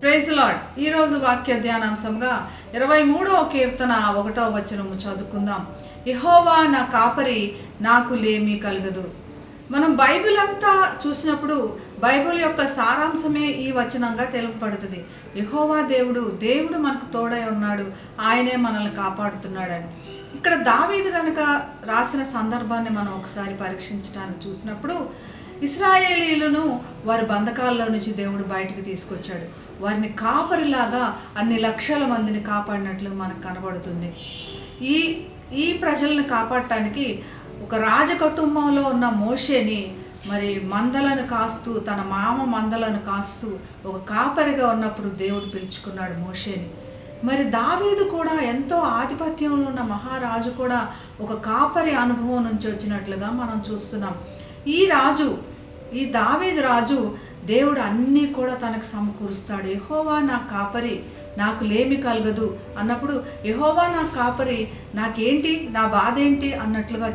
Praise lord. ఈరోజు వాక్య ధ్యానాంశంగా 23వ కీర్తన 1వ వచనము చదువుకుందాం. యెహోవా నా కాపరి, నాకు లేమి కలగదు. మనం బైబిల్ అంతా చూసినప్పుడు బైబిల్ యొక్క సారాంశమే ఈ వచనంగా తెలుపబడుతుంది. యెహోవా దేవుడు మనకు తోడై ఉన్నాడు, ఆయనే మనల్ని కాపాడుతున్నాడని. ఇక్కడ దావీదు కనుక రాసిన సందర్భాన్ని మనం ఒకసారి పరీక్షించడానికి చూసినప్పుడు, ఇశ్రాయేలీలను వారి బంధకాల్లో నుంచి దేవుడు బయటికి తీసుకొచ్చాడు. వారిని కాపరిలాగా అన్ని లక్షల మందిని కాపాడినట్లు మనకు కనబడుతుంది. ఈ ప్రజలను కాపాడటానికి ఒక రాజకుటుంబంలో ఉన్న మోషేని మరి మందలను కాస్తూ, తన మామ మందలను కాస్తూ ఒక కాపరిగా ఉన్నప్పుడు దేవుడు పిలుచుకున్నాడు మోషేని. మరి దావీదు కూడా ఎంతో ఆధిపత్యంలో ఉన్న మహారాజు కూడా ఒక కాపరి అనుభవం నుంచి వచ్చినట్లుగా మనం చూస్తున్నాం. ఈ దావీదు రాజు దేవుడు అన్నీ కూడా తనకు సమకూరుస్తాడు. యెహోవా నా కాపరి, నాకు లేమి కలగదు అన్నప్పుడు యెహోవా నా కాపరి, నాకేంటి, నా బాధ ఏంటి అన్నట్లుగా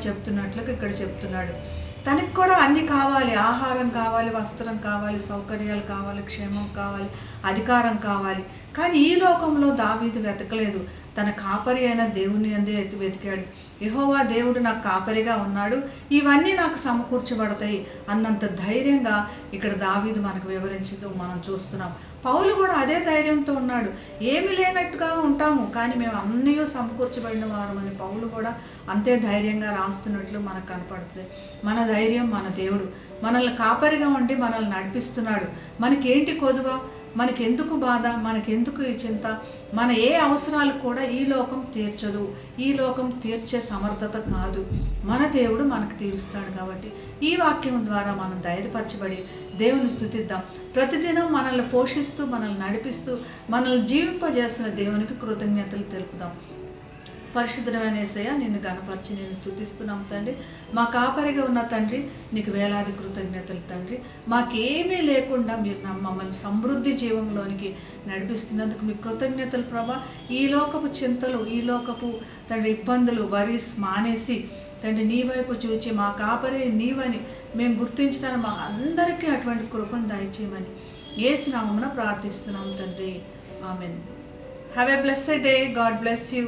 ఇక్కడ చెప్తున్నాడు. తనకు కూడా అన్నీ కావాలి, ఆహారం కావాలి, వస్త్రం కావాలి, సౌకర్యాలు కావాలి, క్షేమం కావాలి, అధికారం కావాలి. కానీ ఈ లోకంలో దావీదు వెతకలేదు, తన కాపరి అయిన దేవుని అందే వెతికాడు. యెహోవా దేవుడు నాకు కాపరిగా ఉన్నాడు, ఇవన్నీ నాకు సమకూర్చబడతాయి అన్నంత ధైర్యంగా ఇక్కడ దావీదు మనకు వివరించుతూ మనం చూస్తున్నాం. పౌలు కూడా అదే ధైర్యంతో ఉన్నాడు. ఏమి లేనట్టుగా ఉంటాము, కానీ మేము అన్నీ సమకూర్చబడిన వారమని పౌలు కూడా అంతే ధైర్యంగా రాస్తున్నట్లు మనకు కనపడుతుంది. మన ధైర్యం మన దేవుడు మనల్ని కాపరిగా ఉండి మనల్ని నడిపిస్తున్నాడు. మనకేంటి కొదువ, మనకెందుకు బాధ, మనకెందుకు ఈ చింత, మన ఏ అవసరాలు కూడా ఈ లోకం తీర్చదు, ఈ లోకం తీర్చే సమర్థత కాదు, మన దేవుడు మనకు తీరుస్తాడు. కాబట్టి ఈ వాక్యం ద్వారా మనం ధైర్యపరచబడి దేవుని స్తుతిద్దాం. ప్రతిదినం మనల్ని పోషిస్తూ, మనల్ని నడిపిస్తూ, మనల్ని జీవింపజేస్తున్న దేవునికి కృతజ్ఞతలు తెలుపుదాం. పరిశుద్ధమైన యేసయ్య, నిన్ను గణపరిచి నేను స్తుతిస్తున్నాం తండ్రి. మా కాపరిగా ఉన్న తండ్రి, నీకు వేలాది కృతజ్ఞతలు తండ్రి. మాకేమీ లేకుండా మీరు మమ్మల్ని సమృద్ధి జీవంలోనికి నడిపిస్తున్నందుకు మీకు కృతజ్ఞతలు ప్రభా. ఈ లోకపు చింతలు, ఈ లోకపు తండ్రి ఇబ్బందులు, వరీస్ మానేసి తండ్రి నీ వైపు చూచి మా కాపరి నీవని మేము గుర్తించడానికి మా అందరికీ అటువంటి కృపను దయచేయమని యేసు నామమున ప్రార్థిస్తున్నాం తండ్రి. Amen. Have a blessed day. God bless you.